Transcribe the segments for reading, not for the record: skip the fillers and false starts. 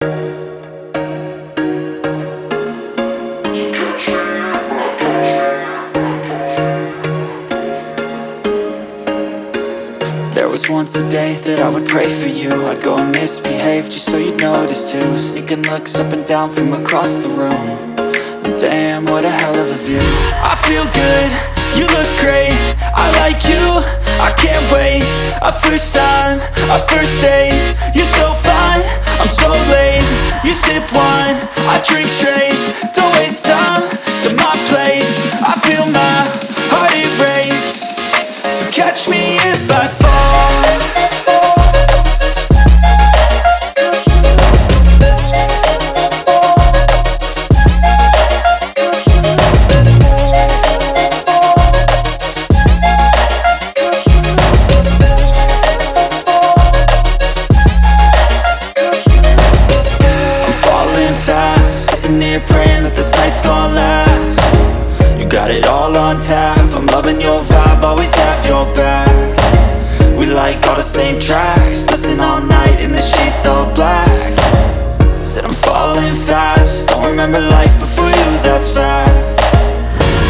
There was once a day that I would pray for you. I'd go and misbehave just so you'd notice too. Sneaking looks up and down from across the room. And damn, what a hell of a view. I feel good, you look great, I like you, I can't wait. A first time, a first date. You're so fine, I'm so late. You sip wine, I drink straight. Don't waste time to my place. I feel my heart erase. So catch me if I fall. Praying that this night's gonna last. You got it all on tap, I'm loving your vibe, always have your back. We like all the same tracks, listen all night in the sheets all black. Said I'm falling fast, don't remember life before you, that's fact.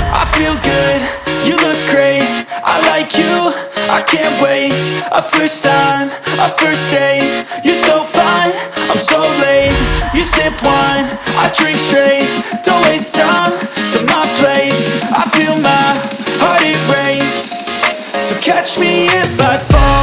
I feel good, you look great, I like you, I can't wait. A first time, a first date. You're so fine, I'm so late. You sip wine, I drink straight. Don't waste time to my place. I feel my heart erase. So catch me if I fall.